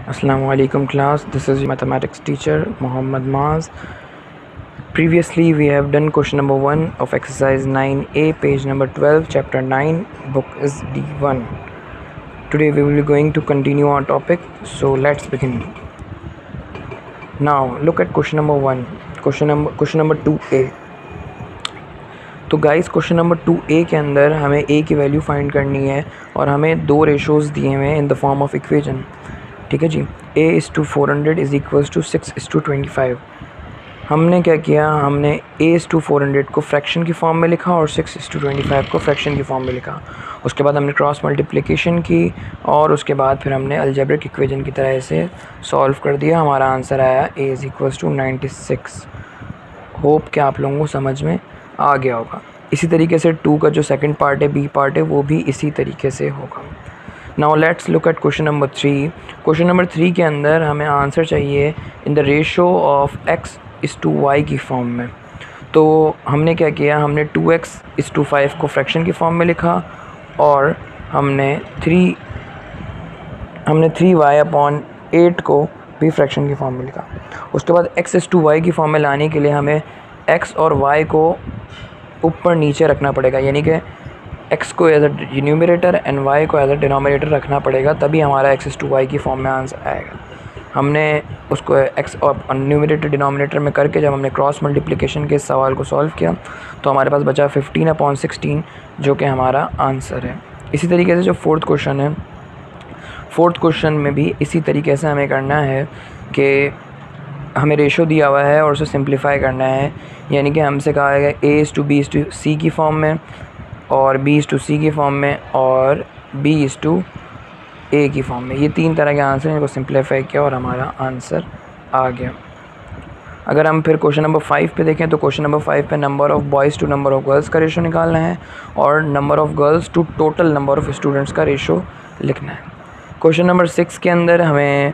Assalamu alaikum class, this is your mathematics teacher Muhammad Maaz. Previously we have done question number 1 of exercise 9a, page number 12, chapter 9, book is D1. Today we will be going to continue our topic, so let's begin. Now look at question number 1, question number 2a. तो guys question number 2a के अंदर हमें a की value find करनी है और हमें दो रेशोज़ दिए हुए हैं in the form of equation. ठीक है जी. a/400 is equals to 6/25. हमने क्या किया, हमने a/400 को फ्रैक्शन की फॉर्म में लिखा और 6/25 को फ्रैक्शन की फॉर्म में लिखा. उसके बाद हमने क्रॉस मल्टीप्लिकेशन की और उसके बाद फिर हमने अलजेब्रिक इक्वेशन की तरह से सॉल्व कर दिया. हमारा आंसर आया a is equals to 96. Hope कि आप लोगों को समझ में आ गया होगा. इसी तरीके से 2 का जो सेकंड पार्ट है, बी पार्ट है, वो भी इसी तरीके से होगा. Now let's look at question number 3. Question number 3 के अंदर हमें आंसर चाहिए in the ratio of x is to y की फॉर्म में. तो हमने क्या किया, हमने 2x इज़ टू 5 को फ्रैक्शन की फॉर्म में लिखा और हमने 3y/8 को भी फ्रैक्शन की फॉर्म में लिखा. उसके बाद x इज़ टू y की फॉर्म में लाने के लिए हमें x और y को ऊपर नीचे रखना पड़ेगा, यानी कि x को as a numerator and y को एज अ डिनोमिनेटर रखना पड़ेगा, तभी हमारा x इज़ टू y की फॉर्म में आंसर आएगा. हमने उसको x और न्यूमरेटर डिनोमिनेटर में करके जब हमने क्रॉस मल्टीप्लिकेशन के सवाल को सॉल्व किया तो हमारे पास बचा 15/16 जो कि हमारा आंसर है. इसी तरीके से जो फोर्थ क्वेश्चन है, फोर्थ क्वेश्चन में भी इसी तरीके से हमें करना है कि हमें रेशो दिया हुआ है और उसे सिंप्लीफाई करना है, यानी कि हमसे कहा है a is to b is to c की फॉर्म में और b इज़ टू c की फॉर्म में और b इज़ टू a की फॉर्म में. ये 3 तरह के आंसर हैं, इनको सिंप्लीफाई किया और हमारा आंसर आ गया. अगर हम फिर क्वेश्चन नंबर 5 पे देखें तो क्वेश्चन नंबर 5 पे number of boys to number of girls का रेशो निकालना है और number of girls to total number of students का रेशो लिखना है. क्वेश्चन नंबर 6 के अंदर हमें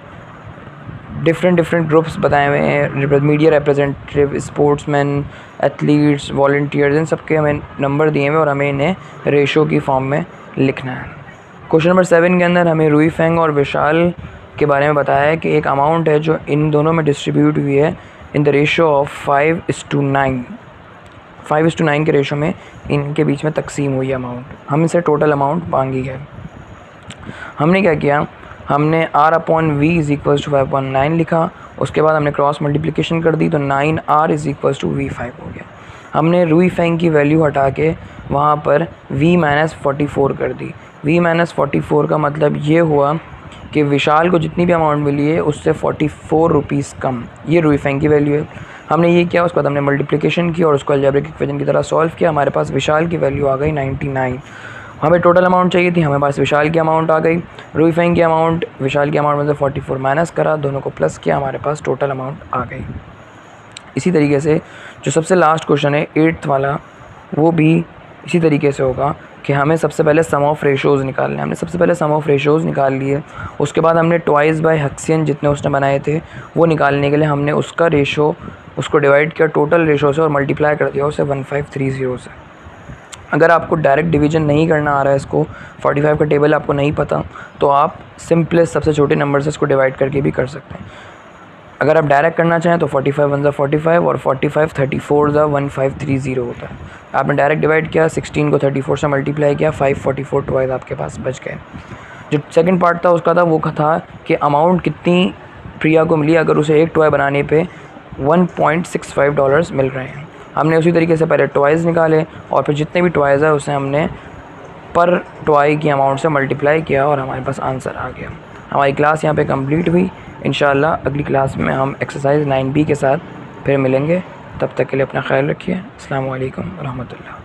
डिफरेंट ग्रुप्स बताए हुए हैं, media representative, sportsman, athletes, volunteers, इन सब के हमें नंबर दिए हुए और हमें इन्हें रेशो की फॉर्म में लिखना है. क्वेश्चन नंबर 7 के अंदर हमें रुई फेंग और विशाल के बारे में बताया है कि एक अमाउंट है जो इन दोनों में डिस्ट्रीब्यूट हुई है इन द रेशो ऑफ 5:9. 5:9 के रेशो में इनके बीच में तकसीम हुई अमाउंट. हम इसे टोटल अमाउंट मांगी है. हमने क्या किया, हमने r/v इज़ इक्वल्स टू 5/9 लिखा. उसके बाद हमने क्रॉस मल्टीप्लिकेशन कर दी तो 9r is equals to v5 हो गया. हमने रुई फेंग की वैल्यू हटा के वहाँ पर v-44 कर दी. v-44 का मतलब ये हुआ कि विशाल को जितनी भी अमाउंट मिली है उससे 44 रुपीज़ कम. ये रुई फेंग की वैल्यू है. हमने ये किया, उसके बाद हमने मल्टीप्लिकेशन की और उसको अलजेब्रिक इक्वेशन की तरह सॉल्व किया. हमारे पास विशाल की वैल्यू आ गई 99. हमें टोटल अमाउंट चाहिए थी, हमें पास विशाल की अमाउंट आ गई. रुई फेंग की अमाउंट विशाल की अमाउंट में से 44 माइनस करा, दोनों को प्लस किया, हमारे पास टोटल अमाउंट आ गई. इसी तरीके से जो सबसे लास्ट क्वेश्चन है 8th वाला, वो भी इसी तरीके से होगा कि हमें सबसे पहले सम ऑफ़ रेशोज़ निकालने हैं. हमने सबसे पहले सम ऑफ़ रेशोज़ निकाल लिए. उसके बाद हमने ट्वाइस बाय हक्सियन जितने उसने बनाए थे वो निकालने के लिए हमने उसका रेशो उसको डिवाइड किया टोटल रेशो से और मल्टीप्लाई कर दिया उसे 1530 से. अगर आपको डायरेक्ट डिवीजन नहीं करना आ रहा है, इसको 45 का टेबल आपको नहीं पता, तो आप सिंपलेस्ट सबसे छोटे नंबर से इसको डिवाइड करके भी कर सकते हैं. अगर आप डायरेक्ट करना चाहें तो 45 1 45 और 45 34 1530 होता है. आपने डायरेक्ट डिवाइड किया, 16 को 34 से मल्टीप्लाई किया, 544 टॉयज आपके पास बच गए. जो सेकंड पार्ट था उसका वो था कि अमाउंट कितनी प्रिया को मिली अगर उसे एक टॉय बनाने पे $1.65 मिल रहे हैं. हमने उसी तरीके से पहले टॉयज़ निकाले और फिर जितने भी टॉयज़ है उसे हमने पर टॉय की अमाउंट से मल्टीप्लाई किया और हमारे पास आंसर आ गया. हमारी क्लास यहाँ पे कंप्लीट हुई. इंशाल्लाह अगली क्लास में हम एक्सरसाइज 9B के साथ फिर मिलेंगे. तब तक के लिए अपना ख्याल रखिए. अस्सलाम वालेकुम रहमतुल्लाह.